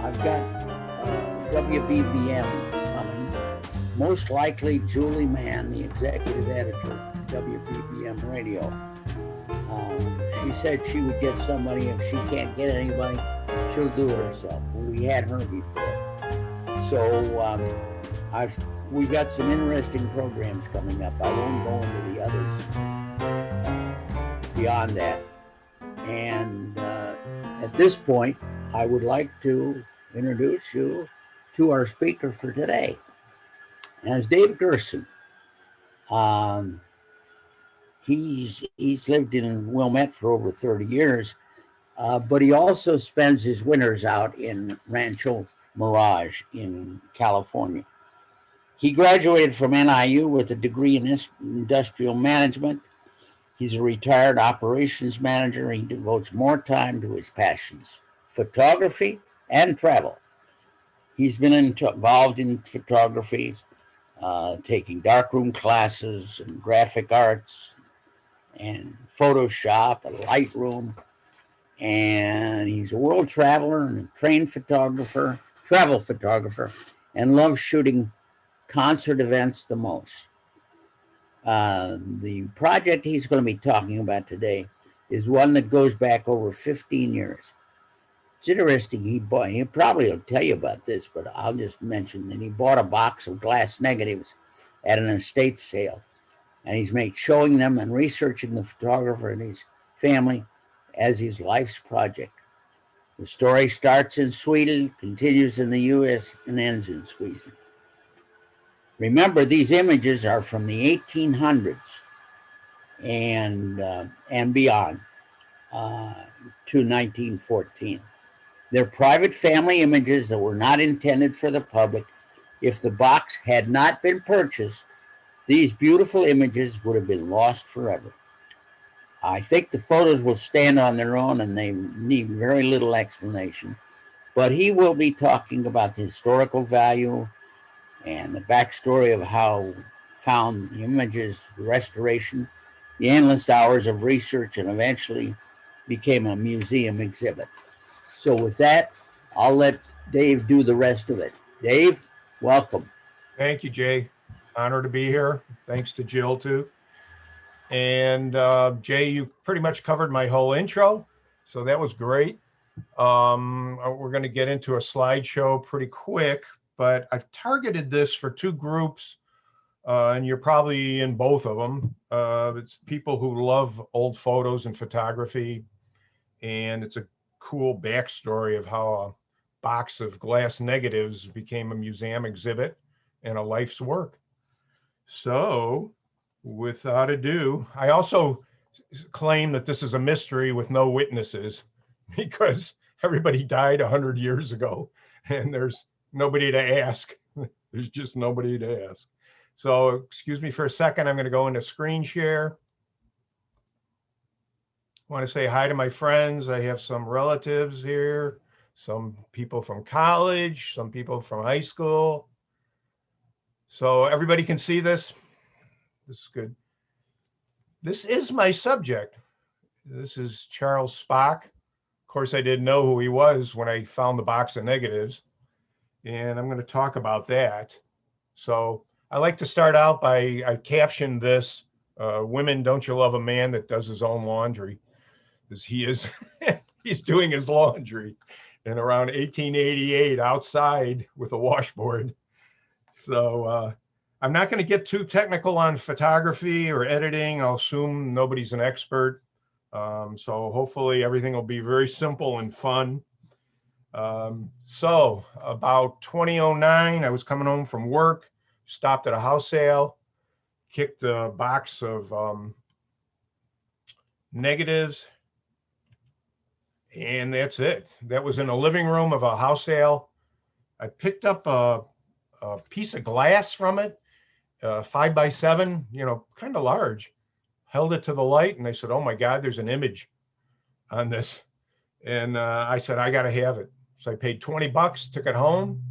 I've got WBBM coming. Most likely, Julie Mann, the executive editor of WBBM Radio. She said she would get somebody. If she can't get anybody, she'll do it herself. We had her before. So we got some interesting programs coming up. I won't go into the others beyond that. And at this point, I would like to introduce you to our speaker for today. And it's Dave Gerson. He's lived in Wilmette for over 30 years, but he also spends his winters out in Rancho Mirage in California. He graduated from NIU with a degree in industrial management. He's a retired operations manager. He devotes more time to his passions, photography and travel. He's been involved in photography, taking darkroom classes and graphic arts and Photoshop and Lightroom. And he's a world traveler and a trained photographer, travel photographer, and loves shooting concert events the most. The project he's going to be talking about today is one that goes back over 15 years. It's interesting. He probably will tell you about this, but I'll just mention that he bought a box of glass negatives at an estate sale, and he's made showing them and researching the photographer and his family as his life's project. The story starts in Sweden, continues in the U.S., and ends in Sweden. Remember, these images are from the 1800s and beyond to 1914. They're private family images that were not intended for the public. If the box had not been purchased, these beautiful images would have been lost forever. I think the photos will stand on their own and they need very little explanation, but he will be talking about the historical value and the backstory of how found the images, the restoration, the endless hours of research, and eventually became a museum exhibit. So with that, I'll let Dave do the rest of it. Dave, welcome. Thank you, Jay. Honor to be here. Thanks to Jill, too. And Jay, you pretty much covered my whole intro, so that was great. We're going to get into a slideshow pretty quick, but I've targeted this for two groups, and you're probably in both of them. It's people who love old photos and photography, and it's a cool backstory of how a box of glass negatives became a museum exhibit and a life's work. So, without ado, I also claim that this is a mystery with no witnesses because everybody died 100 years ago and there's nobody to ask. There's just nobody to ask. So excuse me for a second. I'm going to go into screen share. I want to say hi to my friends. I have some relatives here, some people from college, some people from high school. So everybody can see this. This is good. This is my subject. This is Charles Spaak. Of course, I didn't know who he was when I found the box of negatives, and I'm going to talk about that. So I like to start out by, I captioned this, women, don't you love a man that does his own laundry? Because he's doing his laundry in around 1888 outside with a washboard. So I'm not going to get too technical on photography or editing. I'll assume nobody's an expert. So hopefully everything will be very simple and fun. So about 2009, I was coming home from work, stopped at a house sale, kicked a box of negatives, and that's it. That was in the living room of a house sale. I picked up a piece of glass from it, 5x7, kind of large, held it to the light, and I said, oh my God, there's an image on this. And I said, I got to have it. So I paid $20, took it home.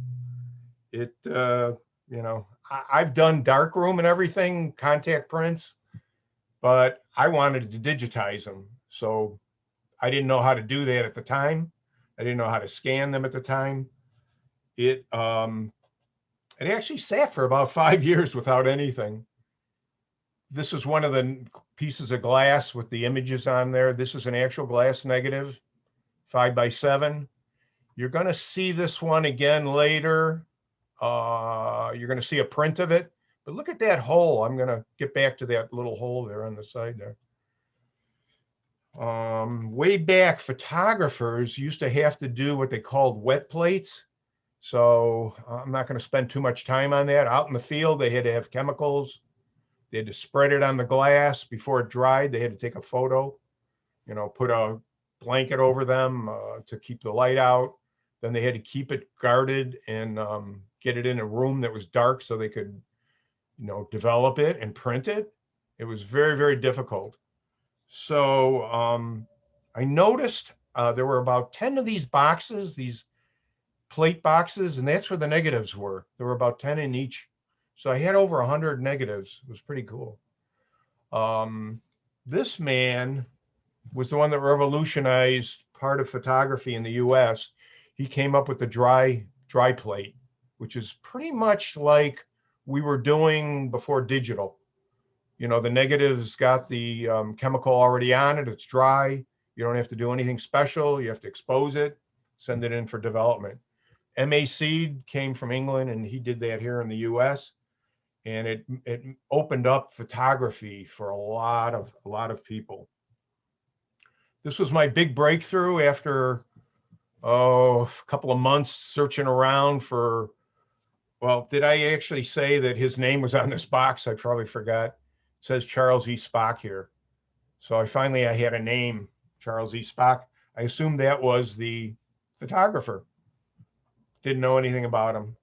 I've done darkroom and everything, contact prints, but I wanted to digitize them. So I didn't know how to do that at the time. I didn't know how to scan them at the time. It actually sat for about 5 years without anything. This is one of the pieces of glass with the images on there. This is an actual glass negative, 5x7. You're going to see this one again later. You're going to see a print of it. But look at that hole. I'm going to get back to that little hole there on the side there. Way back, photographers used to have to do what they called wet plates. So I'm not going to spend too much time on that. Out in the field, they had to have chemicals. They had to spread it on the glass before it dried. They had to take a photo, put a blanket over them to keep the light out. Then they had to keep it guarded and get it in a room that was dark so they could, develop it and print it. It was very, very difficult. So I noticed there were about 10 of these boxes, these plate boxes, and that's where the negatives were. There were about 10 in each. So I had over 100 negatives. It was pretty cool. This man was the one that revolutionized part of photography in the US. He came up with the dry plate, which is pretty much like we were doing before digital. The negative's got the chemical already on it. It's dry. You don't have to do anything special. You have to expose it, send it in for development. MAC came from England, and he did that here in the US. And it opened up photography for a lot of people. This was my big breakthrough after a couple of months searching around for, well, did I actually say that his name was on this box? I probably forgot. It says Charles E. Spaak here. So I had a name, Charles E. Spaak. I assumed that was the photographer. Didn't know anything about him.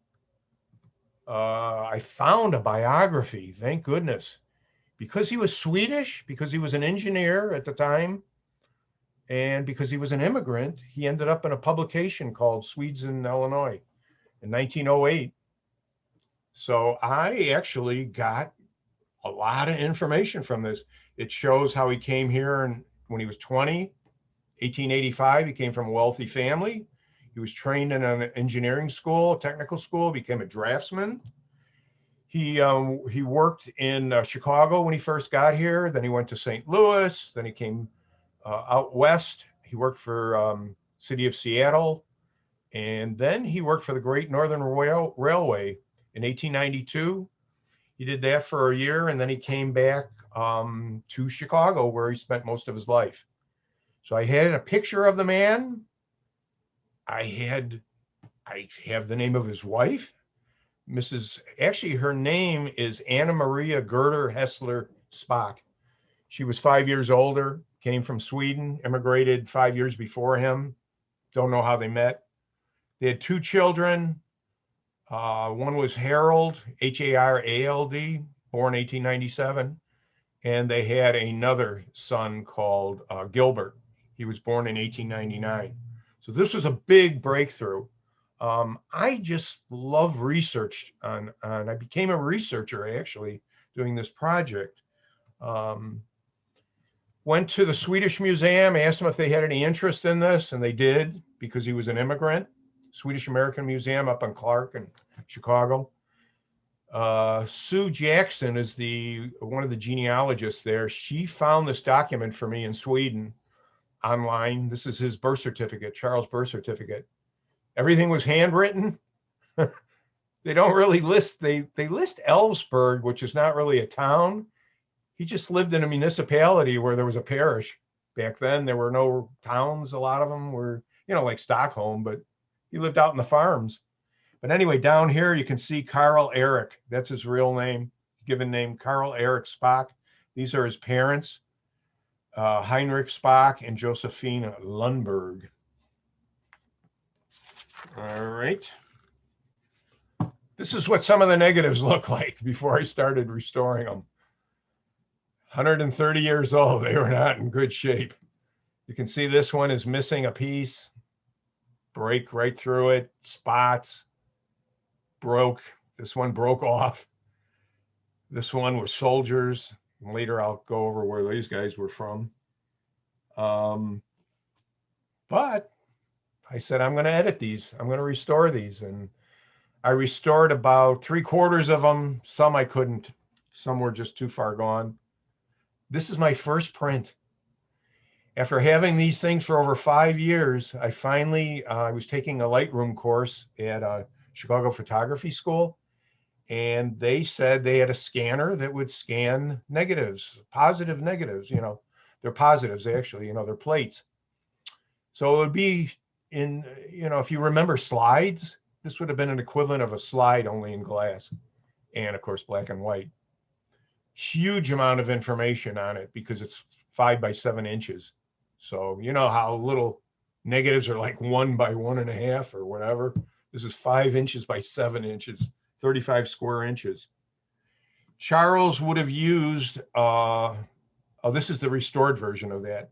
I found a biography, thank goodness. Because he was Swedish, because he was an engineer at the time, and because he was an immigrant, he ended up in a publication called Swedes in Illinois in 1908. So I actually got a lot of information from this. It shows how he came here when he was 20, 1885. He came from a wealthy family. He was trained in an engineering school, technical school, became a draftsman. He worked in Chicago when he first got here. Then he went to St. Louis. Then he came out west. He worked for city of Seattle. And then he worked for the Great Northern Railway in 1892. He did that for a year, and then he came back to Chicago, where he spent most of his life. So I had a picture of the man. I have the name of his wife, actually her name is Anna Maria Gerder Hessler Spaak. She was 5 years older, came from Sweden, immigrated 5 years before him. Don't know how they met. They had two children. One was Harold, Harald, born 1897. And they had another son called Gilbert. He was born in 1899. So this was a big breakthrough. I just love research and I became a researcher actually doing this project. Went to the Swedish Museum, asked them if they had any interest in this, and they did because he was an immigrant. Swedish American Museum up on Clark in Chicago. Sue Jackson is one of the genealogists there. She found this document for me in Sweden online. This is his birth certificate, Charles' birth certificate. Everything was handwritten. They don't really list, they list Älvsborg, which is not really a town. He just lived in a municipality where there was a parish. Back then, there were no towns. A lot of them were, like Stockholm, but he lived out in the farms. But anyway, down here, you can see Carl Eric. That's his real name, given name, Carl Eric Spaak. These are his parents, Heinrich Spaak and Josephine Lundberg. All right. This is what some of the negatives look like before I started restoring them. 130 years old, they were not in good shape. You can see this one is missing a piece, break right through it, spots, broke. This one broke off. This one was soldiers. Later, I'll go over where these guys were from. But I said, I'm going to edit these. I'm going to restore these. And I restored about 3/4 of them. Some I couldn't. Some were just too far gone. This is my first print. After having these things for over 5 years, I finally, I was taking a Lightroom course at a Chicago Photography School, and they said they had a scanner that would scan negatives, positive negatives, they're positives actually, they're plates. So it would be in, if you remember slides, this would have been an equivalent of a slide only in glass and of course black and white. Huge amount of information on it because it's 5 by 7 inches. So you know how little negatives are like 1 by 1.5 or whatever. This is 5 inches by 7 inches, 35 square inches. Charles would have used, oh, this is the restored version of that.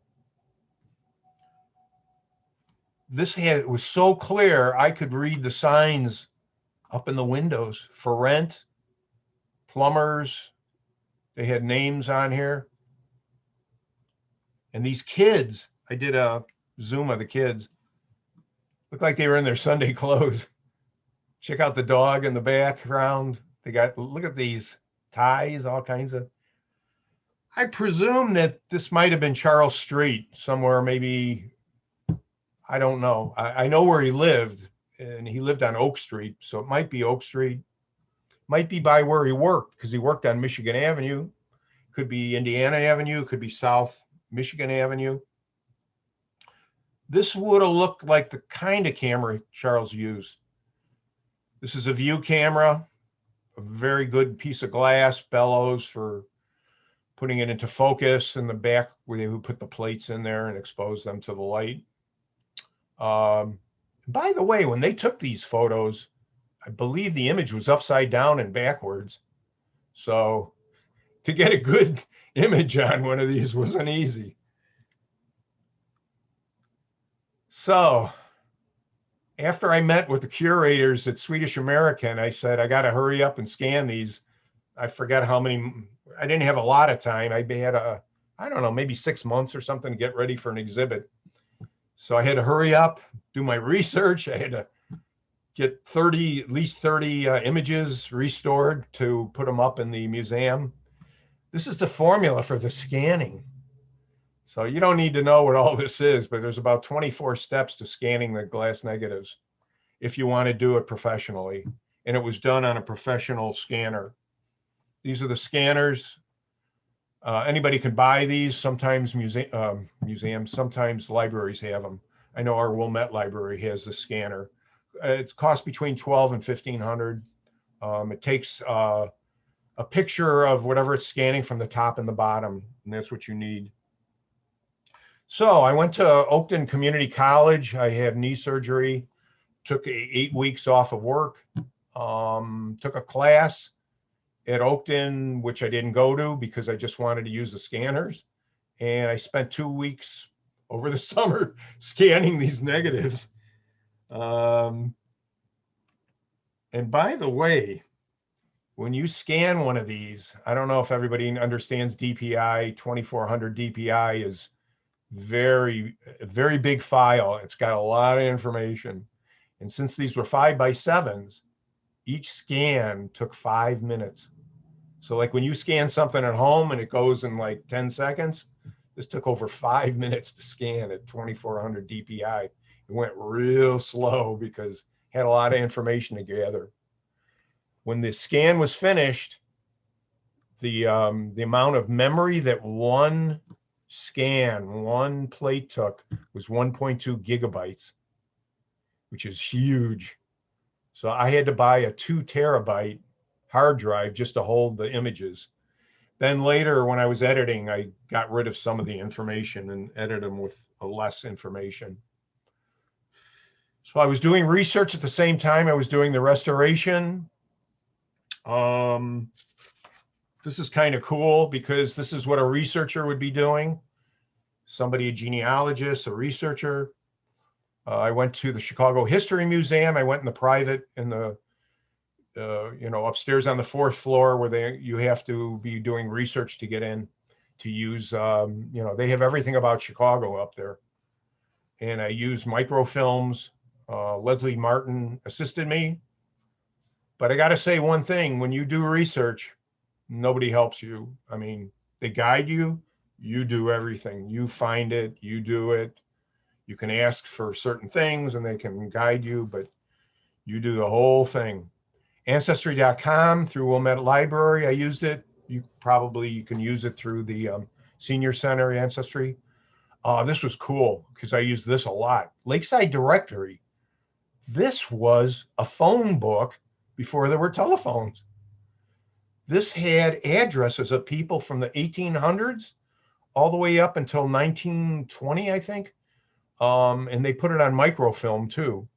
This it was so clear, I could read the signs up in the windows for rent, plumbers. They had names on here. And these kids, I did a Zoom of the kids, looked like they were in their Sunday clothes. Check out the dog in the background. They got, look at these ties, all kinds of. I presume that this might have been Charles Street somewhere, maybe, I don't know. I know where he lived, and he lived on Oak Street, so it might be Oak Street. Might be by where he worked, because he worked on Michigan Avenue. Could be Indiana Avenue, could be South Michigan Avenue. This would have looked like the kind of camera Charles used. This is a view camera, a very good piece of glass, bellows for putting it into focus in the back where they would put the plates in there and expose them to the light. By the way, when they took these photos, I believe the image was upside down and backwards. So to get a good image on one of these wasn't easy. So after I met with the curators at Swedish American, I said, I got to hurry up and scan these. I forget how many, I didn't have a lot of time. I had I don't know, maybe 6 months or something to get ready for an exhibit. So I had to hurry up, do my research. I had to get at least 30 images restored to put them up in the museum. This is the formula for the scanning. So you don't need to know what all this is, but there's about 24 steps to scanning the glass negatives if you want to do it professionally. And it was done on a professional scanner. These are the scanners. Anybody can buy these. Sometimes museums, sometimes libraries have them. I know our Wilmette Library has the scanner. It costs between $1,200 and $1,500. It takes a picture of whatever it's scanning from the top and the bottom, and that's what you need. So I went to Oakton Community College. I had knee surgery, took 8 weeks off of work, took a class at Oakton, which I didn't go to because I just wanted to use the scanners. And I spent 2 weeks over the summer scanning these negatives. And by the way, when you scan one of these, I don't know if everybody understands DPI. 2400 DPI is very big file. It's got a lot of information. And since these were 5 by 7s, each scan took 5 minutes. So like when you scan something at home and it goes in like 10 seconds, this took over 5 minutes to scan at 2400 DPI. It went real slow because it had a lot of information to gather. When the scan was finished, the amount of memory that one plate took was 1.2 gigabytes, which is huge. So I had to buy a 2 terabyte hard drive just to hold the images. Then later, when I was editing, I got rid of some of the information and edited them with less information. So I was doing research at the same time I was doing the restoration. This is kind of cool because this is what a researcher would be doing. Somebody, a genealogist, a researcher. I went to the Chicago History Museum. I went in the private, in the, upstairs on the 4th floor where you have to be doing research to get in to use, they have everything about Chicago up there. And I used microfilms. Leslie Martin assisted me. But I got to say one thing, when you do research, nobody helps you. I mean, they guide you, you do everything. You find it, you do it. You can ask for certain things and they can guide you, but you do the whole thing. Ancestry.com through Wilmette Library, I used it. You can use it through the Senior Center Ancestry. This was cool because I used this a lot. Lakeside Directory. This was a phone book before there were telephones. This had addresses of people from the 1800s all the way up until 1920, I think. And they put it on microfilm too.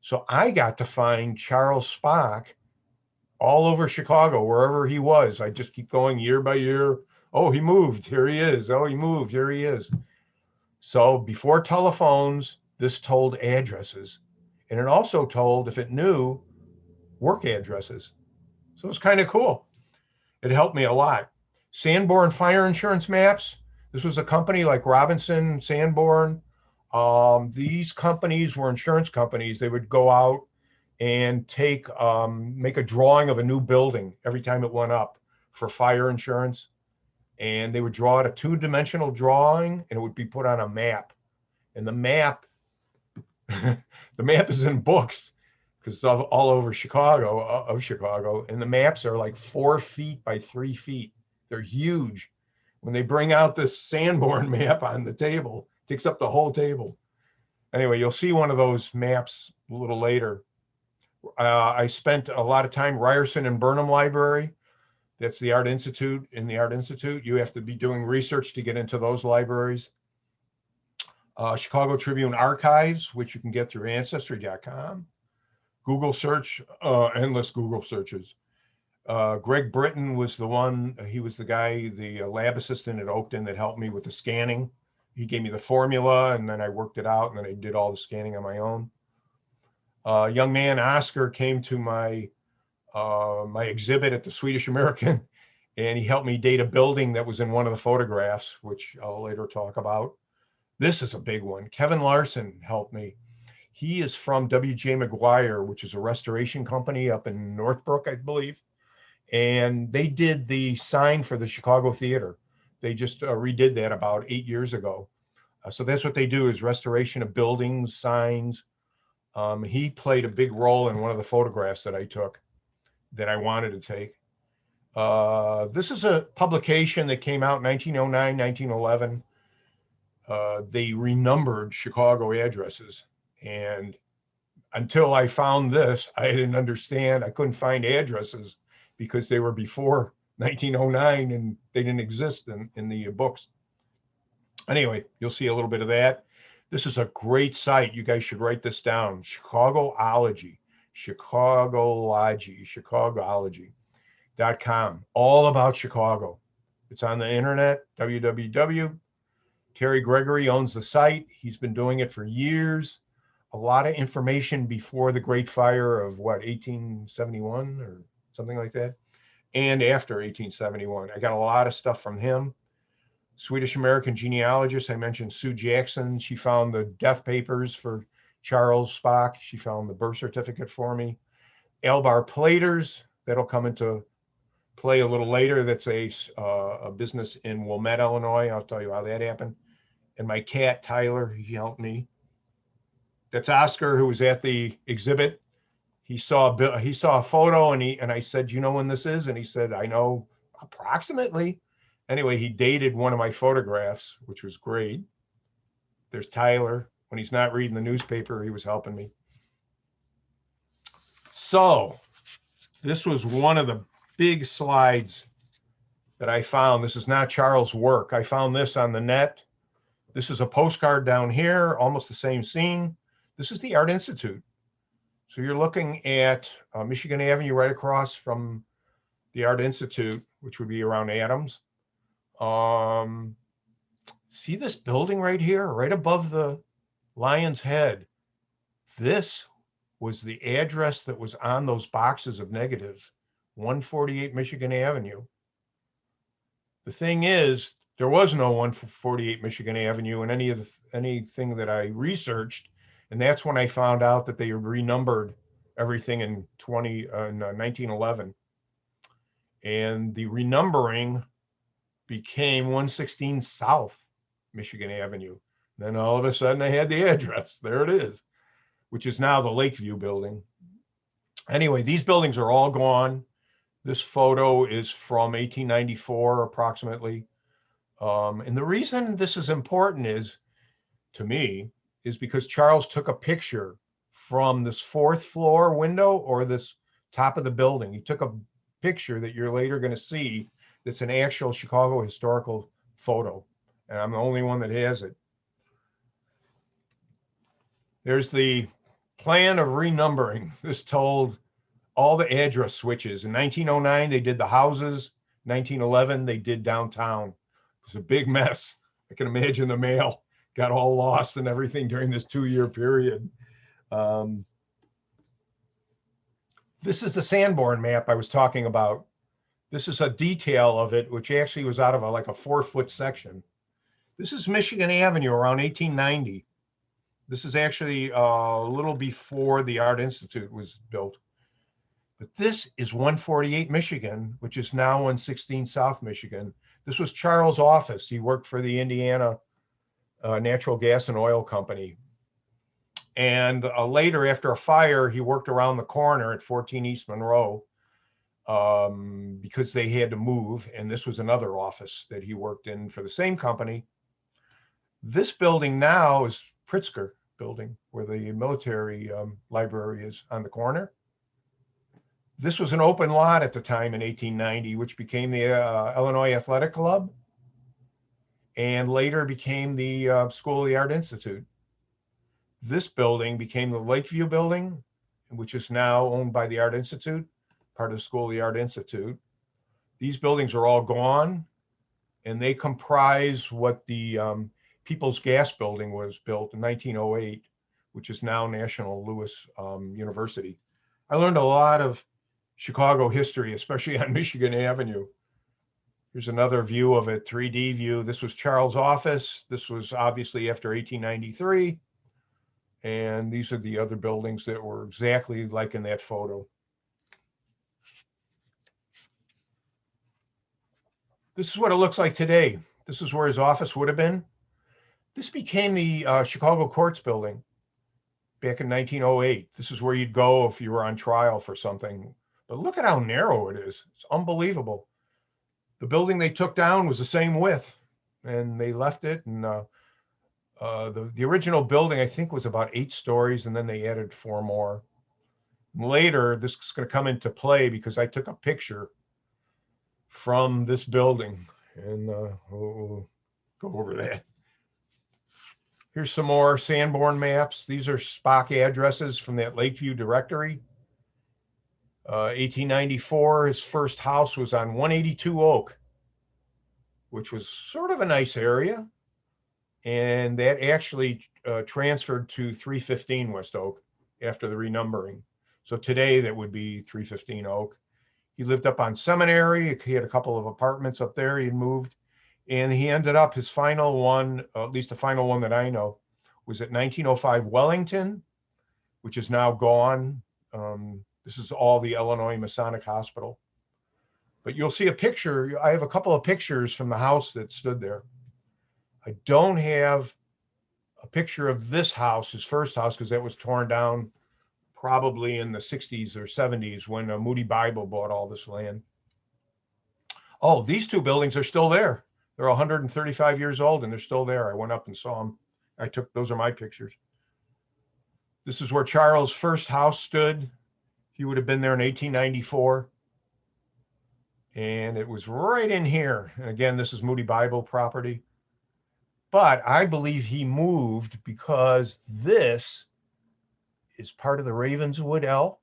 So I got to find Charles Spaak all over Chicago, wherever he was. I just keep going year by year. Oh, he moved. Here he is. Oh, he moved. Here he is. So before telephones, this told addresses. And it also told, if it knew, work addresses. So it's kind of cool. It helped me a lot. Sanborn Fire Insurance Maps. This was a company like Robinson, Sanborn. These companies were insurance companies. They would go out and make a drawing of a new building every time it went up for fire insurance. And they would draw out a 2-dimensional drawing and it would be put on a map. And the map, the map is in books because it's all over Chicago, and the maps are like 4 feet by 3 feet. They're huge. When they bring out this Sanborn map on the table, it takes up the whole table. Anyway, you'll see one of those maps a little later. I spent a lot of time Ryerson and Burnham Library. That's the Art Institute. In the Art Institute, you have to be doing research to get into those libraries. Chicago Tribune Archives, which you can get through Ancestry.com. Google search, endless Google searches. Greg Britton was the one, he was the guy, the lab assistant at Oakton that helped me with the scanning. He gave me the formula and then I worked it out and then I did all the scanning on my own. Young man, Oscar, came to my exhibit at the Swedish American and he helped me date a building that was in one of the photographs, which I'll later talk about. This is a big one. Kevin Larson helped me. He is from W.J. McGuire, which is a restoration company up in Northbrook, I believe. And they did the sign for the Chicago Theater. They just redid that about 8 years ago. So that's what they do, is restoration of buildings, signs. He played a big role in one of the photographs that I took that I wanted to take. This is a publication that came out in 1909, 1911. They renumbered Chicago addresses. And until I found this, I didn't understand. I couldn't find addresses because they were before 1909 and they didn't exist in the books. Anyway, you'll see a little bit of that. This is a great site. You guys should write this down. Chicagoology, Chicagoology.com. All about Chicago. It's on the internet, www. Terry Gregory owns the site. He's been doing it for years. A lot of information before the Great Fire of 1871 or something like that, and after 1871. I got a lot of stuff from him. Swedish American genealogist, I mentioned Sue Jackson. She found the death papers for Charles Spaak. She found the birth certificate for me. Albar Platers, that'll come into play a little later. That's a business in Wilmette, Illinois. I'll tell you how that happened. And my cat, Tyler, he helped me. That's Oscar, who was at the exhibit. He saw a photo and I said, you know when this is? And he said, I know approximately. Anyway, he dated one of my photographs, which was great. There's Tyler. When he's not reading the newspaper, he was helping me. So this was one of the big slides that I found. This is not Charles' work. I found this on the net. This is a postcard down here, almost the same scene. This is the Art Institute. So you're looking at Michigan Avenue right across from the Art Institute, which would be around Adams. See this building right here, right above the lion's head? This was the address that was on those boxes of negatives, 148 Michigan Avenue. The thing is, there was no 148 Michigan Avenue in anything that I researched. And that's when I found out that they renumbered everything in 1911. And the renumbering became 116 South Michigan Avenue. Then all of a sudden they had the address. There it is, which is now the Lakeview building. Anyway, these buildings are all gone. This photo is from 1894 approximately. And the reason this is important is, to me, is because Charles took a picture from this fourth floor window or this top of the building. He took a picture that you're later going to see that's an actual Chicago historical photo. And I'm the only one that has it. There's the plan of renumbering. This told all the address switches. In 1909, they did the houses. 1911, they did downtown. It was a big mess. I can imagine the mail got all lost and everything during this 2-year period. This is the Sanborn map I was talking about. This is a detail of it, which actually was out of like a 4-foot section. This is Michigan Avenue around 1890. This is actually a little before the Art Institute was built. But this is 148 Michigan, which is now 116 South Michigan. This was Charles' office. He worked for the Indiana Natural Gas and Oil Company. And later, after a fire, he worked around the corner at 14 East Monroe because they had to move. And this was another office that he worked in for the same company. This building now is Pritzker building, where the military library is on the corner. This was an open lot at the time in 1890, which became the Illinois Athletic Club and later became the School of the Art Institute. This building became the Lakeview building, which is now owned by the Art Institute, part of the School of the Art Institute. These buildings are all gone, and they comprise what the People's Gas Building was built in 1908, which is now National Louis University. I learned a lot of Chicago history, especially on Michigan Avenue. Here's another view of it, 3D view. This was Charles' office. This was obviously after 1893. And these are the other buildings that were exactly like in that photo. This is what it looks like today. This is where his office would have been. This became the Chicago Courts building back in 1908. This is where you'd go if you were on trial for something. But look at how narrow it is. It's unbelievable. The building they took down was the same width, and they left it. And the original building, I think, was about 8 stories, and then they added 4 more. Later, this is going to come into play because I took a picture from this building, and we'll go over that. Here's some more Sanborn maps. These are Spaak addresses from that Lakeview directory. 1894, his first house was on 182 Oak, which was sort of a nice area. And that actually transferred to 315 West Oak after the renumbering. So today that would be 315 Oak. He lived up on Seminary. He had a couple of apartments up there. He moved. And he ended up, his final one, at least the final one that I know, was at 1905 Wellington, which is now gone. This is all the Illinois Masonic Hospital. But you'll see a picture. I have a couple of pictures from the house that stood there. I don't have a picture of this house, his first house, because that was torn down probably in the 60s or 70s when Moody Bible bought all this land. Oh, these 2 buildings are still there. They're 135 years old and they're still there. I went up and saw them. Those are my pictures. This is where Charles' first house stood. He would have been there in 1894. And it was right in here. And again, this is Moody Bible property. But I believe he moved because this is part of the Ravenswood L.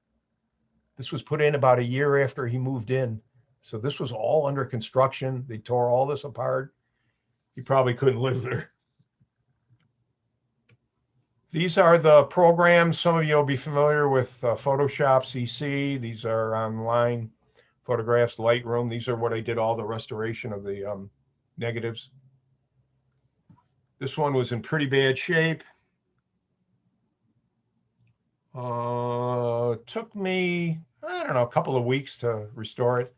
This was put in about a year after he moved in. So this was all under construction. They tore all this apart. He probably couldn't live there. These are the programs. Some of you will be familiar with Photoshop CC. These are online photographs, Lightroom. These are what I did all the restoration of the negatives. This one was in pretty bad shape. Took me, I don't know, a couple of weeks to restore it.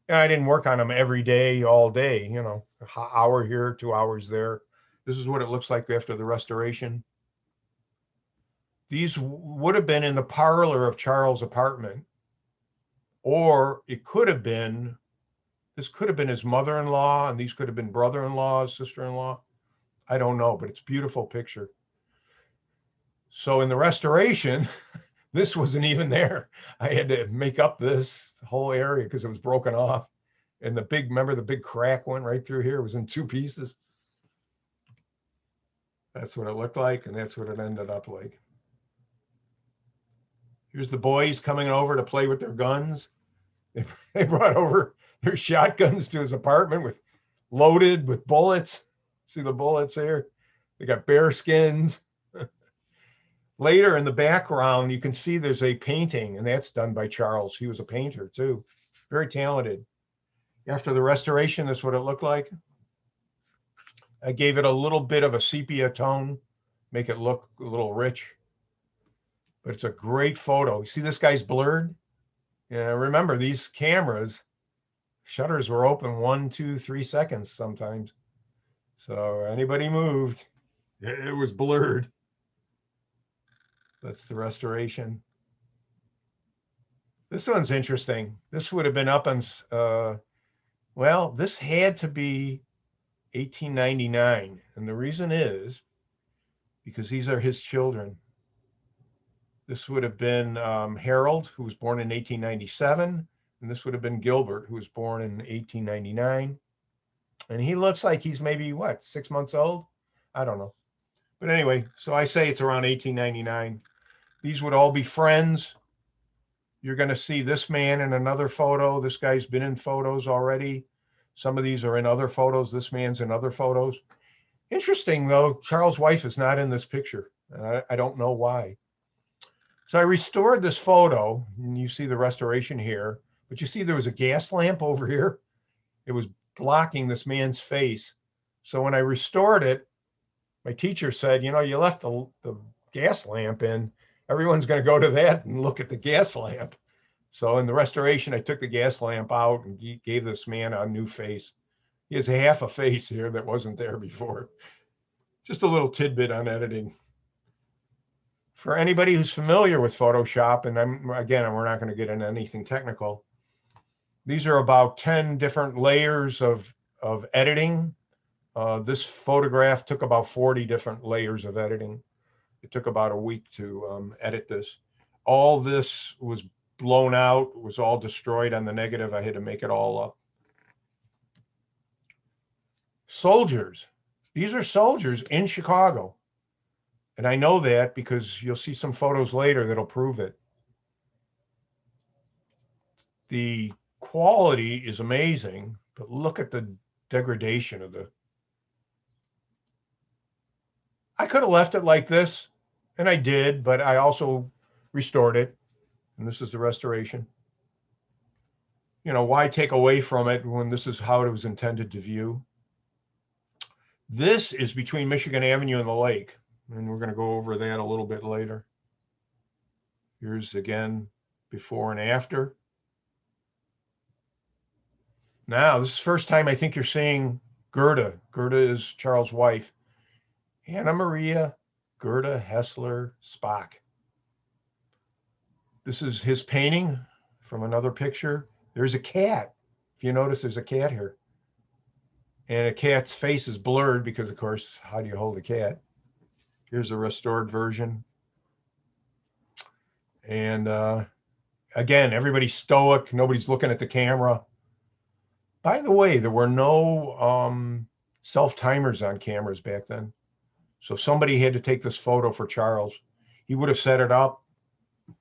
And I didn't work on them every day, all day, you know, hour here, 2 hours there. This is what it looks like after the restoration. These would have been in the parlor of Charles' apartment, or it could have been, this could have been his mother-in-law, and these could have been brother-in-law, sister-in-law. I don't know, but it's a beautiful picture. So in the restoration, this wasn't even there. I had to make up this whole area because it was broken off. And the big, remember the big crack went right through here. It was in two pieces. That's what it looked like, and that's what it ended up like. Here's the boys coming over to play with their guns. They brought over their shotguns to his apartment with loaded with bullets. See the bullets here? They got bear skins. Later in the background, you can see there's a painting, and that's done by Charles. He was a painter too, very talented. After the restoration, that's what it looked like. I gave it a little bit of a sepia tone, make it look a little rich. But it's a great photo. You see this guy's blurred? Yeah, remember these cameras, shutters were open 1, 2, 3 seconds sometimes. So anybody moved, it was blurred. That's the restoration. This one's interesting. This would have been up on, well, this had to be 1899. And the reason is because these are his children. This would have been Harold, who was born in 1897. And this would have been Gilbert, who was born in 1899. And he looks like he's maybe, what, 6 months old? I don't know. But anyway, so I say it's around 1899. These would all be friends. You're going to see this man in another photo. This guy's been in photos already. Some of these are in other photos. This man's in other photos. Interesting, though, Charles' wife is not in this picture. I don't know why. So I restored this photo, and you see the restoration here. But you see there was a gas lamp over here. It was blocking this man's face. So when I restored it, my teacher said, you know, you left the gas lamp in. Everyone's going to go to that and look at the gas lamp. So in the restoration, I took the gas lamp out and gave this man a new face. He has half a face here that wasn't there before. Just a little tidbit on editing. For anybody who's familiar with Photoshop, and again, we're not going to get into anything technical. These are about 10 different layers of editing. This photograph took about 40 different layers of editing. It took about a week to edit this. All this was blown out, was all destroyed on the negative. I had to make it all up. Soldiers. These are soldiers in Chicago. And I know that because you'll see some photos later that'll prove it. The quality is amazing, but look at the degradation of the. I could have left it like this, and I did, but I also restored it. And this is the restoration. You know, why take away from it when this is how it was intended to view? This is between Michigan Avenue and the lake. And we're going to go over that a little bit later. Here's again, before and after. Now, this is the first time I think you're seeing Gerda. Gerda is Charles' wife. Anna Maria Gerda Hessler Spaak. This is his painting from another picture. There's a cat. If you notice, there's a cat here. And a cat's face is blurred because, of course, how do you hold a cat? Here's a restored version. And again, everybody's stoic. Nobody's looking at the camera. By the way, there were no self-timers on cameras back then. So if somebody had to take this photo for Charles, he would have set it up,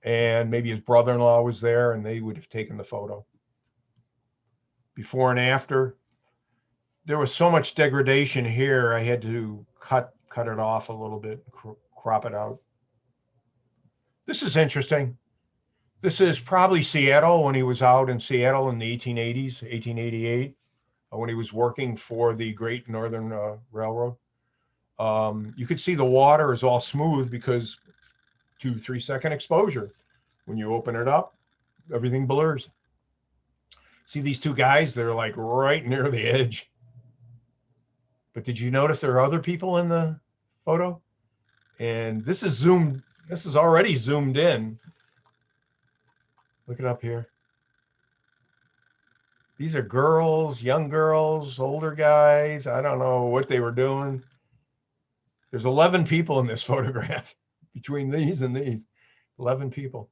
and maybe his brother-in-law was there, and they would have taken the photo. Before and after. There was so much degradation here, I had to cut it off a little bit, crop it out. This is interesting. This is probably Seattle when he was out in Seattle in the 1880s, 1888, when he was working for the Great Northern Railroad. You could see the water is all smooth because 2-3 second exposure. When you open it up, everything blurs. See these two guys? They're like right near the edge. But did you notice there are other people in the photo? And this is zoomed. This is already zoomed in. Look it up here. These are girls, young girls, older guys. I don't know what they were doing. There's 11 people in this photograph between these and these. 11 people.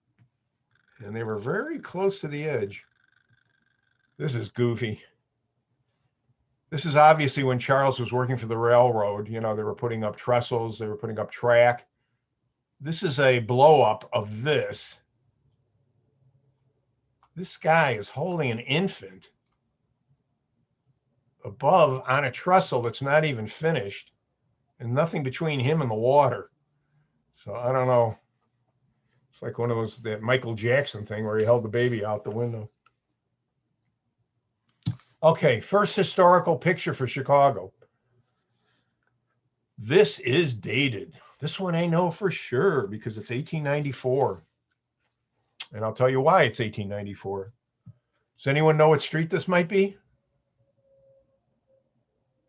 And they were very close to the edge. This is goofy. This is obviously when Charles was working for the railroad. You know, they were putting up trestles, they were putting up track. This is a blow up of this. This guy is holding an infant above on a trestle that's not even finished, and nothing between him and the water. So I don't know. It's like one of those, that Michael Jackson thing where he held the baby out the window. Okay, first historical picture for Chicago. This is dated. This one I know for sure because it's 1894. And I'll tell you why it's 1894. Does anyone know what street this might be?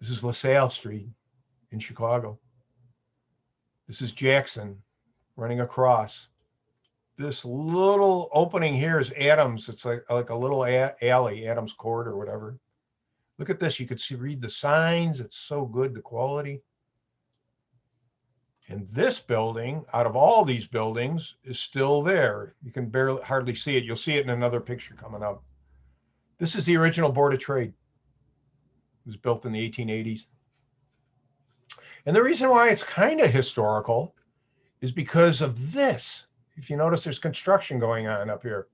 This is LaSalle Street in Chicago. This is Jackson running across. This little opening here is Adams. It's like a little alley, Adams Court or whatever. Look at this. You could read the signs. It's so good, the quality. And this building, out of all these buildings, is still there. You can hardly see it. You'll see it in another picture coming up. This is the original Board of Trade. It was built in the 1880s. And the reason why it's kind of historical is because of this. If you notice, there's construction going on up here.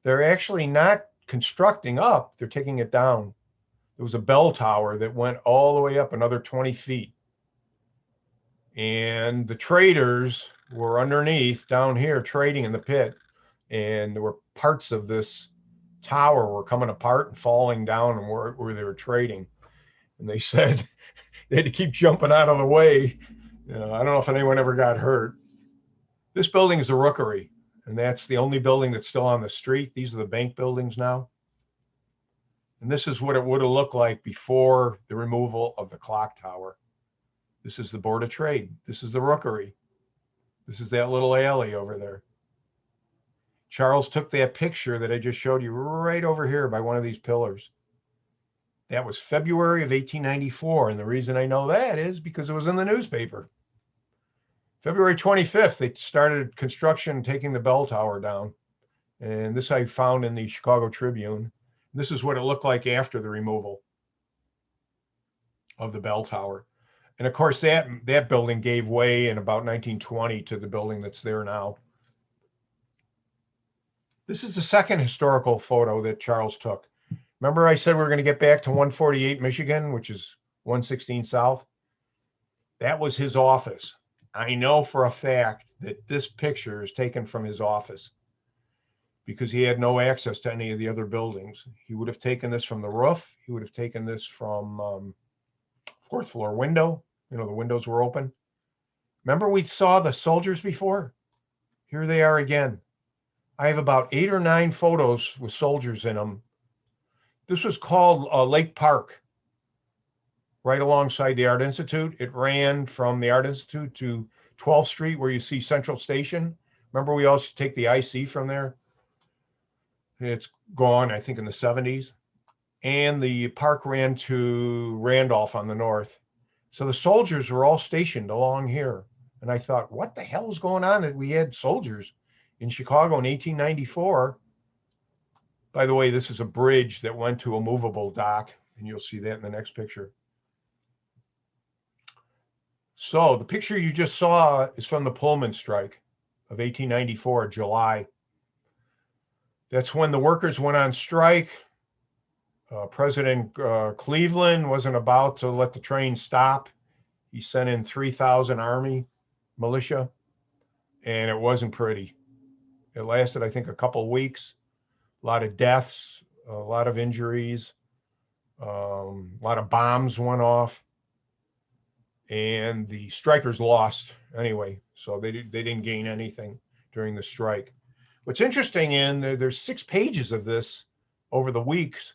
They're actually not constructing up, they're taking it down. There was a bell tower that went all the way up another 20 feet. And the traders were underneath down here trading in the pit. And there were parts of this tower were coming apart and falling down and where they were trading. And they said they had to keep jumping out of the way. I don't know if anyone ever got hurt. This building is a rookery, and that's the only building that's still on the street. These are the bank buildings now. And this is what it would have looked like before the removal of the clock tower. This is the Board of Trade. This is the rookery. This is that little alley over there. Charles took that picture that I just showed you right over here by one of these pillars. That was February of 1894. And the reason I know that is because it was in the newspaper. February 25th, they started construction, taking the bell tower down. And this I found in the Chicago Tribune. This is what it looked like after the removal of the bell tower. And of course, that building gave way in about 1920 to the building that's there now. This is the second historical photo that Charles took. Remember I said we were going to get back to 148 Michigan, which is 116 South? That was his office. I know for a fact that this picture is taken from his office because he had no access to any of the other buildings. He would have taken this from the roof. He would have taken this from fourth floor window. You know, the windows were open. Remember we saw the soldiers before? Here they are again. I have about 8 or 9 photos with soldiers in them. This was called Lake Park, right alongside the Art Institute. It ran from the Art Institute to 12th Street, where you see Central Station. Remember, we also take the IC from there. It's gone, I think, in the 70s. And the park ran to Randolph on the north. So the soldiers were all stationed along here. And I thought, what the hell is going on that we had soldiers in Chicago in 1894? By the way, this is a bridge that went to a movable dock, and you'll see that in the next picture. So the picture you just saw is from the Pullman strike of 1894, July. That's when the workers went on strike. President Cleveland wasn't about to let the train stop. He sent in 3,000 Army militia, and it wasn't pretty. It lasted, I think, a couple of weeks. A lot of deaths, a lot of injuries, a lot of bombs went off. and the strikers lost anyway. So they didn't gain anything during the strike. What's interesting there's 6 pages of this over the weeks,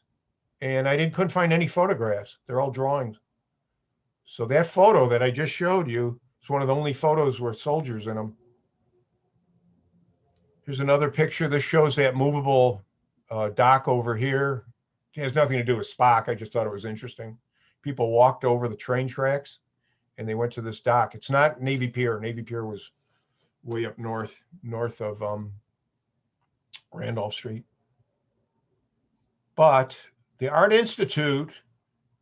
and I couldn't find any photographs. They're all drawings. So that photo that I just showed you is one of the only photos with soldiers in them. Here's another picture. This shows that movable dock over here. It has nothing to do with Spaak. I just thought it was interesting. People walked over the train tracks and they went to this dock. It's not Navy Pier. Navy Pier was way up north of Randolph Street. But the Art Institute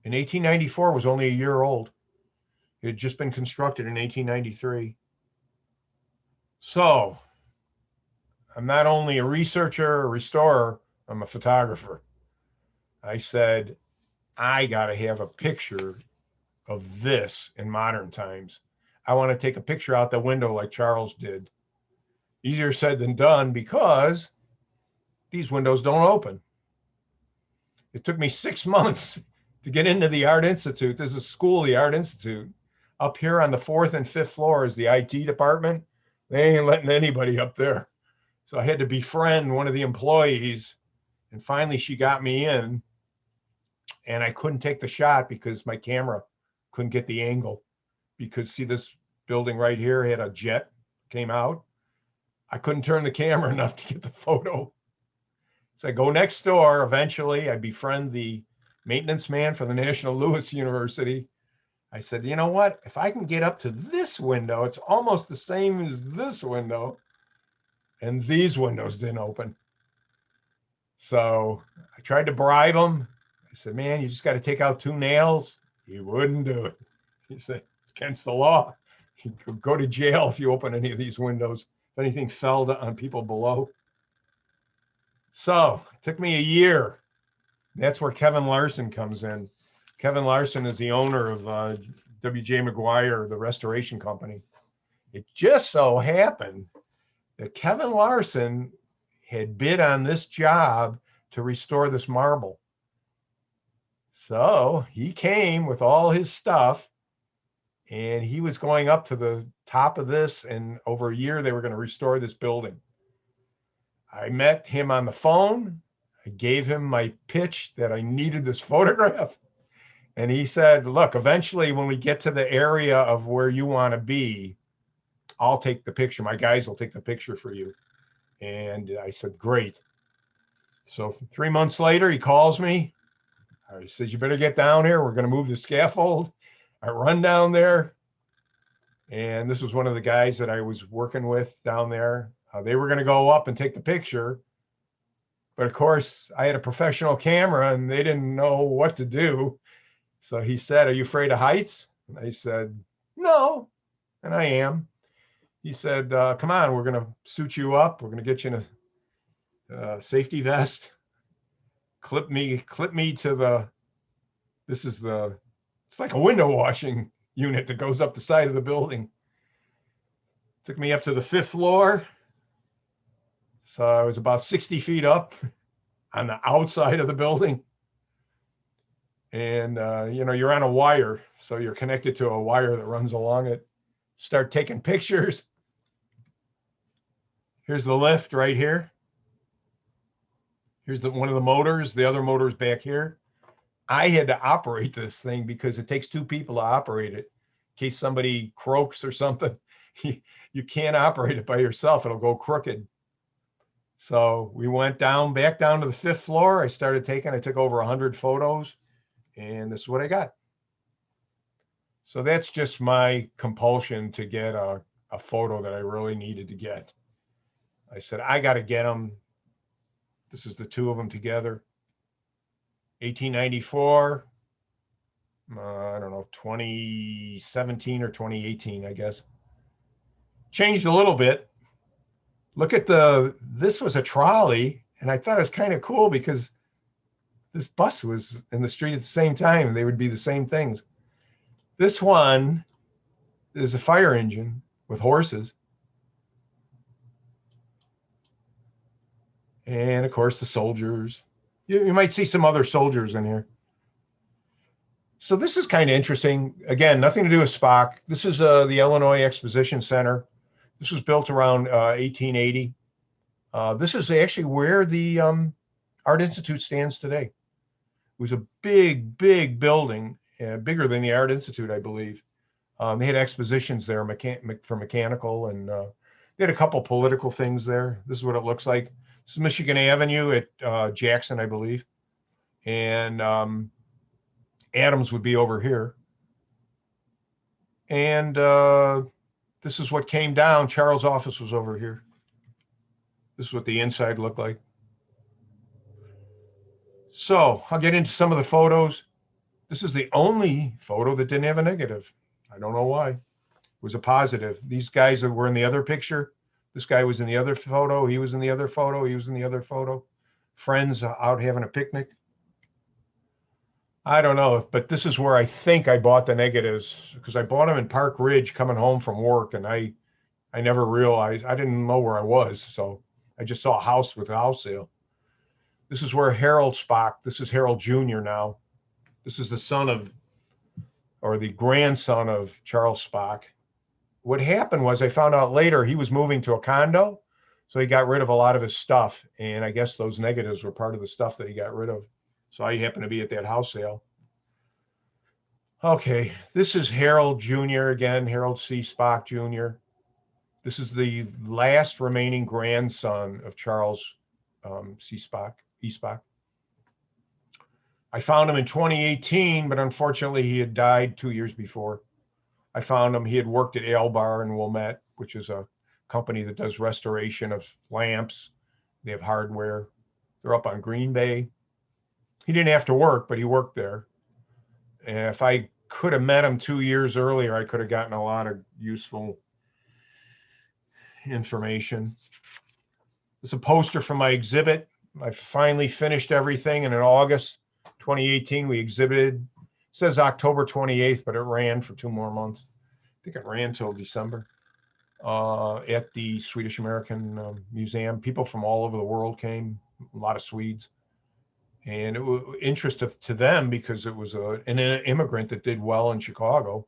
in 1894 was only a year old. It had just been constructed in 1893. So I'm not only a researcher, a restorer, I'm a photographer. I said, I got to have a picture of this in modern times. I want to take a picture out the window like Charles did. Easier said than done because these windows don't open. It took me 6 months to get into the Art Institute. This is school, the Art Institute. Up here on the 4th and 5th floor is the IT department. They ain't letting anybody up there. So I had to befriend one of the employees, and finally she got me in, and I couldn't take the shot because my camera couldn't get the angle. Because see, this building right here had a jet came out. I couldn't turn the camera enough to get the photo. So I go next door. Eventually, I befriend the maintenance man for the National Louis University. I said, you know what? If I can get up to this window, it's almost the same as this window. And these windows didn't open. So I tried to bribe him. I said, man, you just got to take out 2 nails. He wouldn't do it. He said, it's against the law. You could go to jail if you open any of these windows, if anything fell on people below. So it took me a year. That's where Kevin Larson comes in. Kevin Larson is the owner of W.J. McGuire, the restoration company. It just so happened that Kevin Larson had bid on this job to restore this marble. So he came with all his stuff, and he was going up to the top of this, and over a year, they were going to restore this building. I met him on the phone. I gave him my pitch that I needed this photograph. And he said, look, eventually when we get to the area of where you want to be, I'll take the picture. My guys will take the picture for you. And I said, great. So 3 months later, he calls me. He says, you better get down here. We're going to move the scaffold. I run down there. And this was one of the guys that I was working with down there. They were going to go up and take the picture. But of course, I had a professional camera and they didn't know what to do. So he said, are you afraid of heights? And I said, no. And I am. He said, come on, we're going to suit you up. We're going to get you in a safety vest. Clip me to the, it's like a window washing unit that goes up the side of the building. Took me up to the 5th floor. So I was about 60 feet up on the outside of the building. And, you're on a wire. So you're connected to a wire that runs along it. Start taking pictures. Here's the lift right here. Here's one of the motors. The other motor's back here. I had to operate this thing because it takes 2 people to operate it. In case somebody croaks or something, you can't operate it by yourself. It'll go crooked. So we went back down to the 5th floor. I took over 100 photos, and this is what I got. So that's just my compulsion to get a photo that I really needed to get. I said, I got to get them. This is the 2 of them together. 1894, I don't know, 2017 or 2018, I guess. Changed a little bit. Look at this was a trolley, and I thought it was kind of cool because this bus was in the street at the same time, and they would be the same things. This one is a fire engine with horses. And of course, the soldiers. You might see some other soldiers in here. So this is kind of interesting. Again, nothing to do with Spaak. This is the Illinois Exposition Center. This was built around 1880. This is actually where the Art Institute stands today. It was a big, big building, bigger than the Art Institute, I believe. They had expositions there for mechanical, and they had a couple political things there. This is what it looks like. This is Michigan Avenue at Jackson, I believe. And Adams would be over here. And this is what came down. Charles' office was over here. This is what the inside looked like. So I'll get into some of the photos. This is the only photo that didn't have a negative. I don't know why. It was a positive. These guys that were in the other picture, this guy was in the other photo. He was in the other photo. He was in the other photo. Friends out having a picnic. I don't know, but this is where I think I bought the negatives, because I bought them in Park Ridge coming home from work, and I never realized, I didn't know where I was. So I just saw a house with a house sale. This is where Harold Spaak, this is Harold Jr. now. This is the son of, or the grandson of Charles Spaak. What happened was I found out later he was moving to a condo. So he got rid of a lot of his stuff. And I guess those negatives were part of the stuff that he got rid of. So I happened to be at that house sale. Okay, this is Harold Jr. again, Harold C. Spaak Jr. This is the last remaining grandson of Charles C. Spaak, E. Spaak. I found him in 2018, but unfortunately he had died 2 years before. I found him, he had worked at Albar in Wilmette, which is a company that does restoration of lamps. They have hardware. They're up on Green Bay. He didn't have to work, but he worked there. And if I could have met him 2 years earlier, I could have gotten a lot of useful information. It's a poster from my exhibit. I finally finished everything, and in August 2018, we exhibited. It says October 28th, but it ran for 2 more months. I think it ran till December at the Swedish American Museum. People from all over the world came, a lot of Swedes. And it was interest to them because it was an immigrant that did well in Chicago.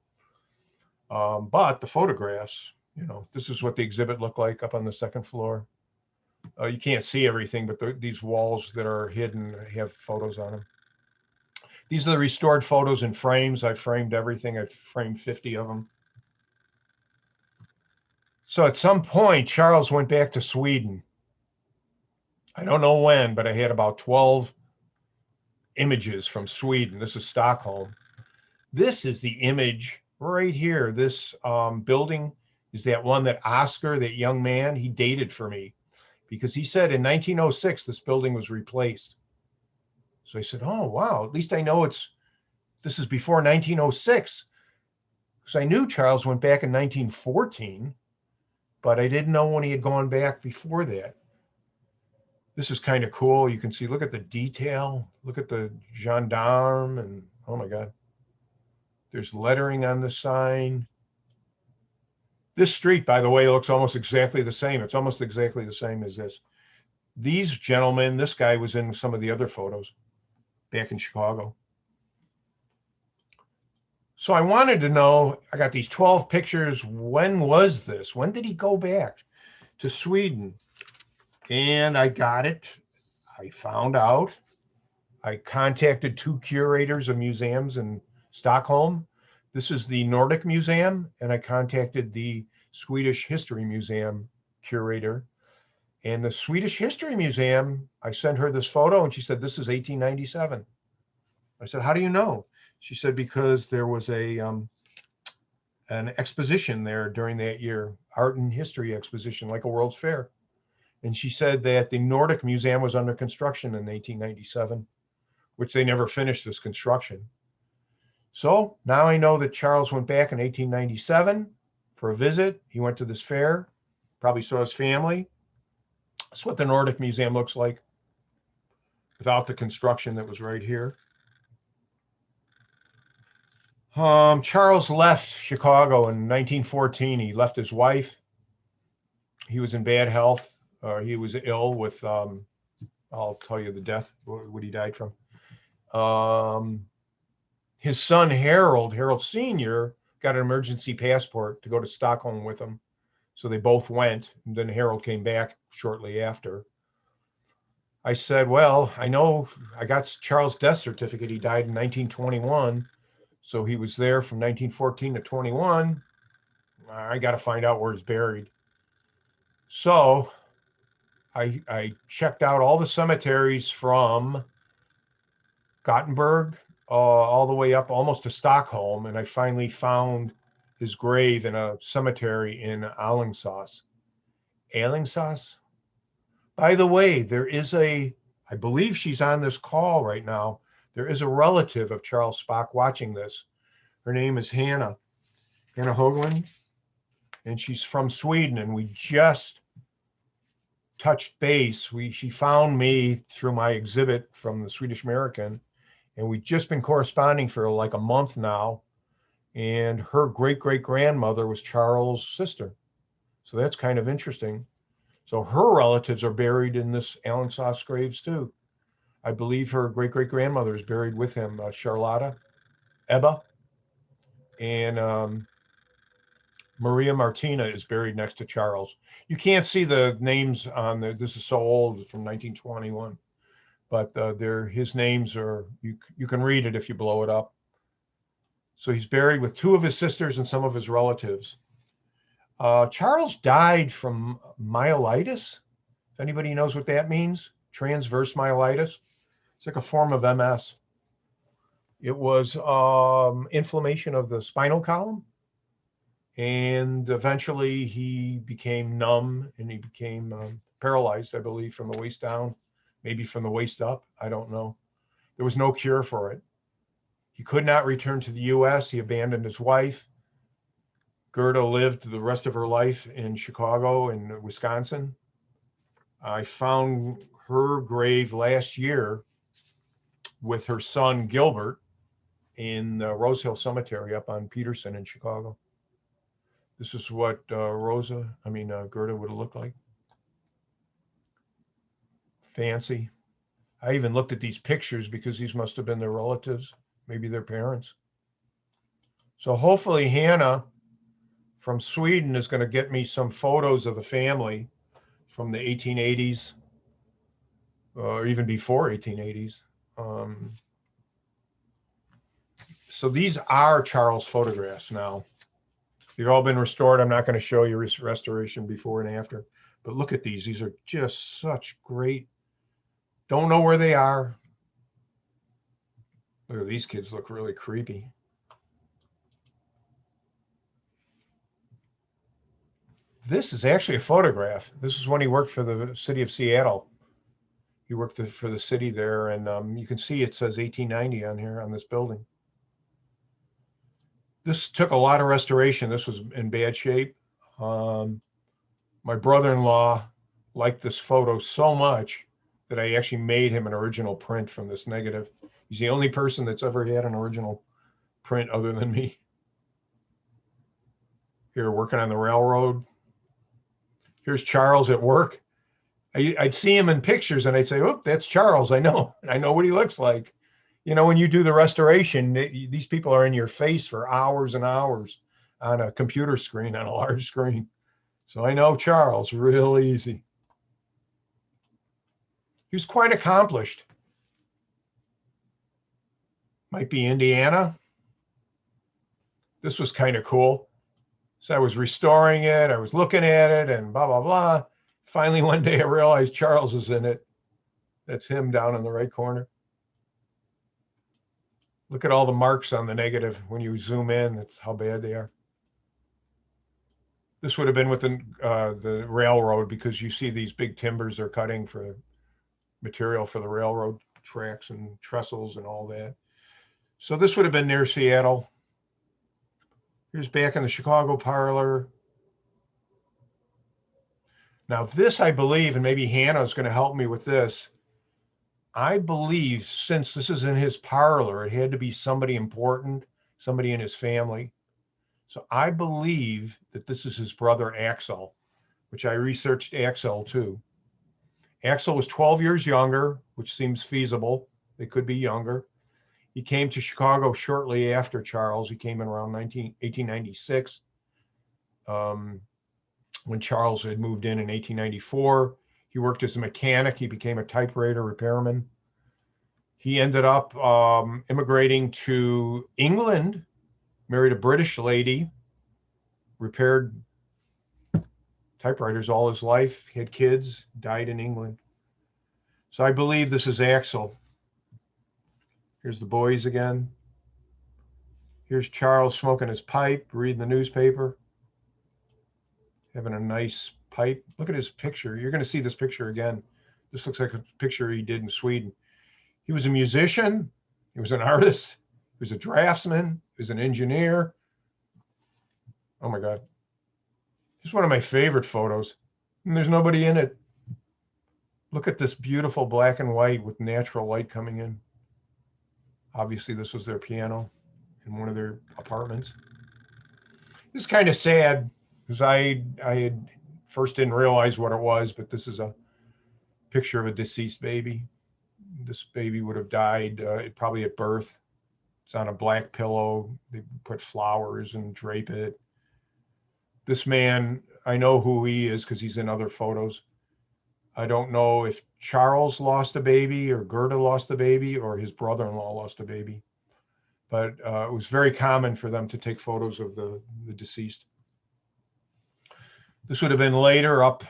But the photographs, you know, this is what the exhibit looked like up on the second floor. You can't see everything, but these walls that are hidden have photos on them. These are the restored photos in frames. I framed everything. I framed 50 of them. So at some point, Charles went back to Sweden. I don't know when, but I had about 12 images from Sweden. This is Stockholm. This is the image right here. This building is that one that Oscar, that young man, he dated for me, because he said in 1906 this building was replaced. So I said, oh wow, at least I know this is before 1906, because I knew Charles went back in 1914, but I didn't know when he had gone back before that. This is kind of cool. You can see, look at the detail, look at the gendarme, and oh my God, there's lettering on the sign. This street, by the way, looks almost exactly the same. It's almost exactly the same as this. These gentlemen, this guy was in some of the other photos back in Chicago. So I wanted to know, I got these 12 pictures. When was this? When did he go back to Sweden? And I got it. I found out. I contacted 2 curators of museums in Stockholm. This is the Nordic Museum, and I contacted the Swedish History Museum curator. And the Swedish History Museum, I sent her this photo, and she said, this is 1897. I said, how do you know? She said, because there was an exposition there during that year, art and history exposition, like a World's Fair. And she said that the Nordic Museum was under construction in 1897, which they never finished this construction. So now I know that Charles went back in 1897 for a visit. He went to this fair, probably saw his family. That's what the Nordic Museum looks like without the construction that was right here. Charles left Chicago in 1914. He left his wife. He was in bad health. He was ill with, I'll tell you the death, what he died from. his son, Harold Sr., got an emergency passport to go to Stockholm with him. So they both went, and then Harold came back shortly after. I said, well, I know I got Charles' death certificate. He died in 1921. So he was there from 1914 to 21. I got to find out where he's buried. So I checked out all the cemeteries from Gothenburg all the way up almost to Stockholm, and I finally found his grave in a cemetery in Alingsås. Alingsås? By the way, there is I believe she's on this call right now. There is a relative of Charles Spaak watching this. Her name is Hannah Hoagland, and she's from Sweden, and we just touched base. She found me through my exhibit from the Swedish American, and we've just been corresponding for like a month now. And her great-great-grandmother was Charles' sister. So that's kind of interesting. So her relatives are buried in this Alingsås graves too. I believe her great-great-grandmother is buried with him, Charlotta, Ebba, and Maria Martina is buried next to Charles. You can't see the names on there. This is so old, from 1921. But his names are, you can read it if you blow it up. So he's buried with two of his sisters and some of his relatives. Charles died from myelitis. If anybody knows what that means, transverse myelitis. It's like a form of MS. It was inflammation of the spinal column. And eventually he became numb and he became paralyzed, I believe, from the waist down, maybe from the waist up. I don't know. There was no cure for it. He could not return to the US. He abandoned his wife. Gerda lived the rest of her life in Chicago and Wisconsin. I found her grave last year with her son Gilbert in Rose Hill Cemetery up on Peterson in Chicago. This is what Gerda would have looked like. Fancy. I even looked at these pictures because these must have been their relatives, maybe their parents. So hopefully Hannah from Sweden is going to get me some photos of the family from the 1880s, or even before 1880s. So these are Charles photographs now. They've all been restored. I'm not going to show you restoration before and after, but look at these. These are just such great. Don't know where they are. Look at these kids, look really creepy. This is actually a photograph. This is when he worked for the city of Seattle. He worked for the city there, and you can see it says 1890 on here on this building. This took a lot of restoration. This was in bad shape. My brother-in-law liked this photo so much that I actually made him an original print from this negative. He's the only person that's ever had an original print other than me. Here, working on the railroad. Here's Charles at work. I'd see him in pictures and I'd say, oh, that's Charles. I know what he looks like. You know, when you do the restoration, these people are in your face for hours and hours on a computer screen, on a large screen. So I know Charles real easy. He was quite accomplished. Might be Indiana. This was kind of cool. So I was restoring it. I was looking at it and blah, blah, blah. Finally, one day I realized Charles is in it. That's him down in the right corner. Look at all the marks on the negative. When you zoom in, that's how bad they are. This would have been within the railroad, because you see these big timbers they're cutting for material for the railroad tracks and trestles and all that. So this would have been near Seattle. Here's back in the Chicago parlor. Now this, I believe, and maybe Hannah is going to help me with this, I believe since this is in his parlor, it had to be somebody important, somebody in his family. So I believe that this is his brother Axel, which I researched Axel too. Axel was 12 years younger, which seems feasible. They could be younger. He came to Chicago shortly after Charles. He came in around 1896. When Charles had moved in 1894, he worked as a mechanic. He became a typewriter repairman. He ended up immigrating to England, married a British lady, repaired typewriters all his life, had kids, died in England. So I believe this is Axel. Here's the boys again. Here's Charles smoking his pipe, reading the newspaper, having a nice pipe. Look at his picture. You're going to see this picture again. This looks like a picture he did in Sweden. He was a musician. He was an artist. He was a draftsman. He was an engineer. Oh my God. It's one of my favorite photos. And there's nobody in it. Look at this beautiful black and white with natural light coming in. Obviously, this was their piano in one of their apartments. This is kind of sad because I had first didn't realize what it was, but this is a picture of a deceased baby. This baby would have died probably at birth. It's on a black pillow. They put flowers and drape it. This man, I know who he is because he's in other photos. I don't know if Charles lost a baby or Gerda lost a baby or his brother-in-law lost a baby. But it was very common for them to take photos of the deceased. This would have been later up,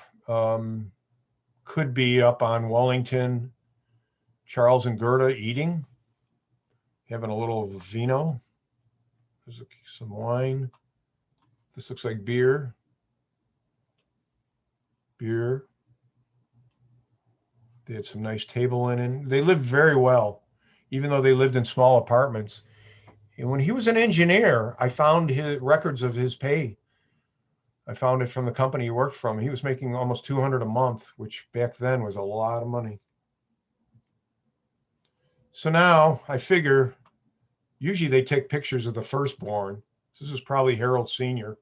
could be up on Wellington. Charles and Gerda eating, having a little vino. There's some wine. This looks like beer. Beer. They had some nice table linen. They lived very well, even though they lived in small apartments. And when he was an engineer, I found his records of his pay. I found it from the company he worked from. He was making almost $200 a month, which back then was a lot of money. So now I figure usually they take pictures of the firstborn. This is probably Harold Sr.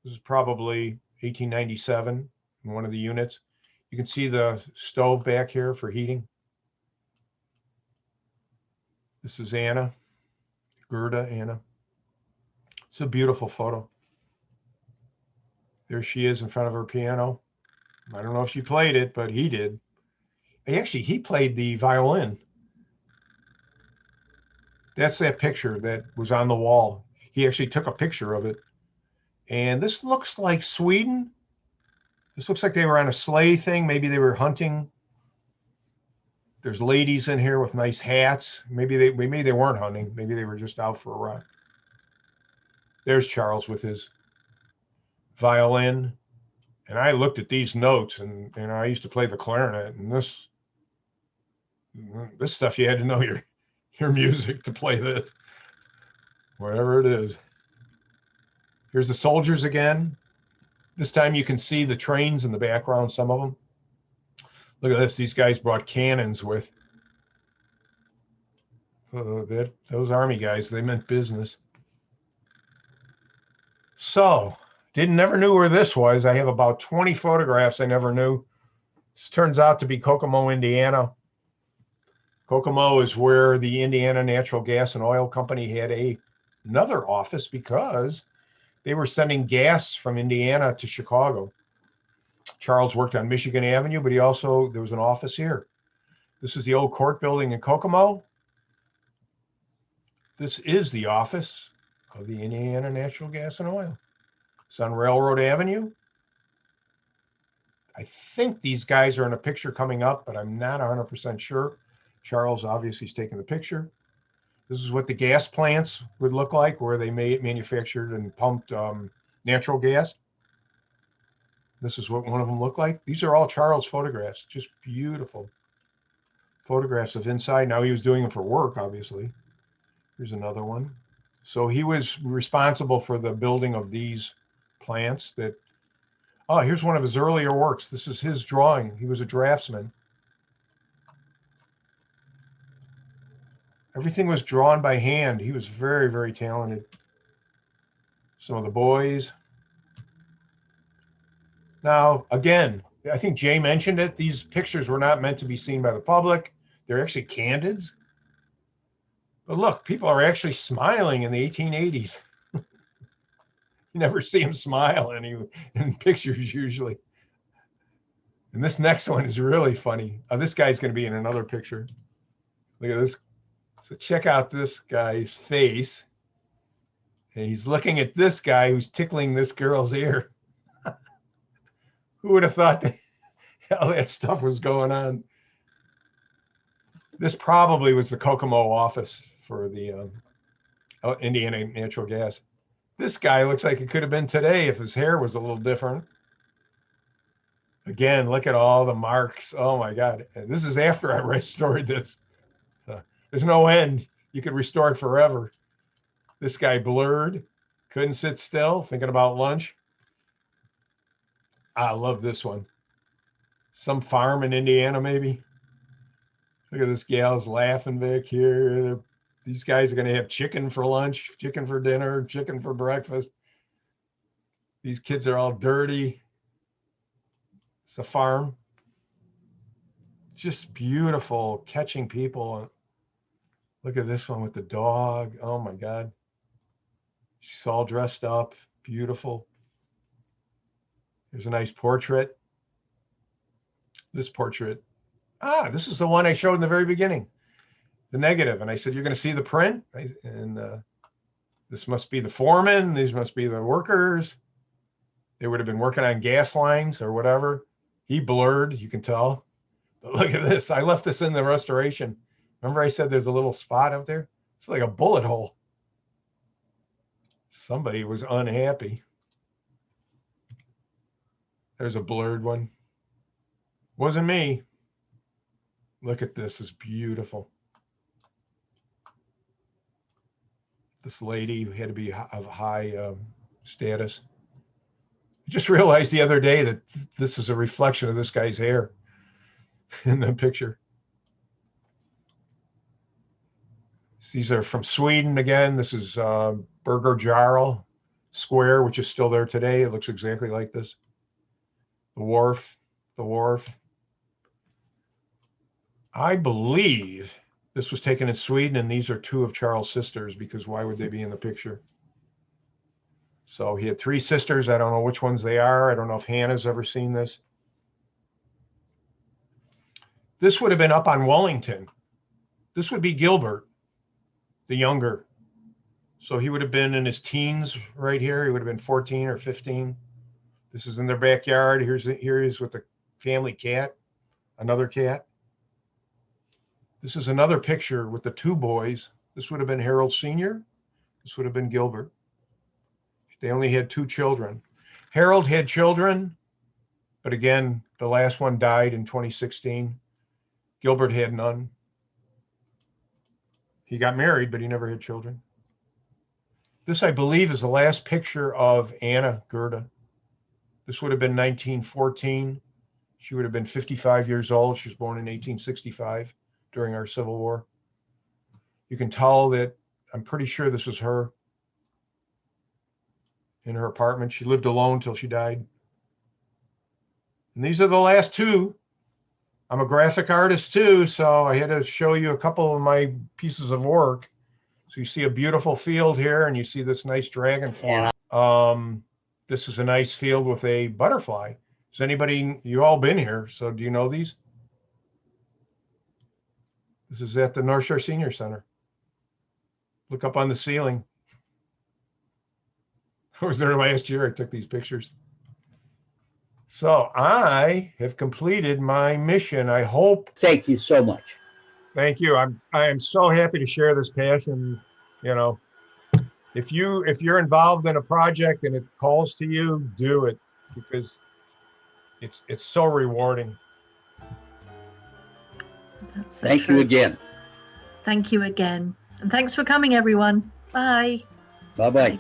This is probably 1897 in one of the units. You can see the stove back here for heating. This is Anna, Gerda, Anna. It's a beautiful photo. There she is in front of her piano. I don't know if she played it, but he did. Actually, he played the violin. That's that picture that was on the wall. He actually took a picture of it. And this looks like Sweden. This looks like they were on a sleigh thing. Maybe they were hunting. There's ladies in here with nice hats. Maybe they weren't hunting. Maybe they were just out for a ride. There's Charles with his violin. And I looked at these notes, and I used to play the clarinet. And this stuff, you had to know your music to play this, whatever it is. Here's the soldiers again. This time you can see the trains in the background, some of them. Look at this. These guys brought cannons with. Those army guys, they meant business. So, never knew where this was. I have about 20 photographs I never knew. This turns out to be Kokomo, Indiana. Kokomo is where the Indiana Natural Gas and Oil Company had another office because they were sending gas from Indiana to Chicago. Charles worked on Michigan Avenue, but there was an office here. This is the old court building in Kokomo. This is the office of the Indiana Natural Gas and Oil. It's on Railroad Avenue. I think these guys are in a picture coming up, but I'm not 100% sure. Charles obviously is taking the picture. This is what the gas plants would look like, where they manufactured and pumped natural gas. This is what one of them looked like. These are all Charles photographs, just beautiful photographs of inside. Now he was doing them for work, obviously. Here's another one. So he was responsible for the building of these plants here's one of his earlier works. This is his drawing. He was a draftsman. Everything was drawn by hand. He was very, very talented. Some of the boys. Now, again, I think Jay mentioned it. These pictures were not meant to be seen by the public. They're actually candids. But look, people are actually smiling in the 1880s. You never see them smile in pictures usually. And this next one is really funny. This guy's going to be in another picture. Look at this. So check out this guy's face. And he's looking at this guy who's tickling this girl's ear. Who would have thought that all that stuff was going on? This probably was the Kokomo office for the Indiana Natural Gas. This guy looks like it could have been today if his hair was a little different. Again, look at all the marks. Oh my God. And this is after I restored this. There's no end. You could restore it forever. This guy blurred, couldn't sit still, thinking about lunch. I love this one. Some farm in Indiana, maybe. Look at this gal's laughing back here. These guys are going to have chicken for lunch, chicken for dinner, chicken for breakfast. These kids are all dirty. It's a farm. Just beautiful, catching people. Look at this one with the dog. Oh my God. She's all dressed up, beautiful. Here's a nice portrait. This portrait. This is the one I showed in the very beginning, the negative. And I said, you're going to see the print. And this must be the foreman. These must be the workers. They would have been working on gas lines or whatever. He blurred, you can tell. But look at this. I left this in the restoration. Remember I said there's a little spot up there? It's like a bullet hole. Somebody was unhappy. There's a blurred one. Wasn't me. Look at this. It's beautiful. This lady who had to be of high status. I just realized the other day that this is a reflection of this guy's hair in the picture. These are from Sweden again. This is Burger Jarl Square, which is still there today. It looks exactly like this. The wharf. I believe this was taken in Sweden, and these are two of Charles' sisters, because why would they be in the picture? So he had three sisters. I don't know which ones they are. I don't know if Hannah's ever seen this. This would have been up on Wellington. This would be Gilbert, the younger. So he would have been in his teens right here. He would have been 14 or 15. This is in their backyard. Here he is with the family cat, another cat. This is another picture with the two boys. This would have been Harold Sr. This would have been Gilbert. They only had two children. Harold had children, but again, the last one died in 2016. Gilbert had none. He got married, but he never had children. This, I believe, is the last picture of Anna Gerda. This would have been 1914. She would have been 55 years old. She was born in 1865 during our Civil War. You can tell that I'm pretty sure this was her in her apartment. She lived alone till she died. And these are the last two. I'm a graphic artist too, so I had to show you a couple of my pieces of work. So you see a beautiful field here, and you see this nice dragonfly. This is a nice field with a butterfly. Has anybody, you all been here, so do you know these? This is at the North Shore Senior Center. Look up on the ceiling. I was there last year. I took these pictures. So I have completed my mission. I hope. Thank you so much. Thank you. I am so happy to share this passion. You know, if you're involved in a project and it calls to you, do it, because it's so rewarding. That's so Thank true. you again. Thank you again. And thanks for coming, everyone. Bye. Bye-bye. Bye.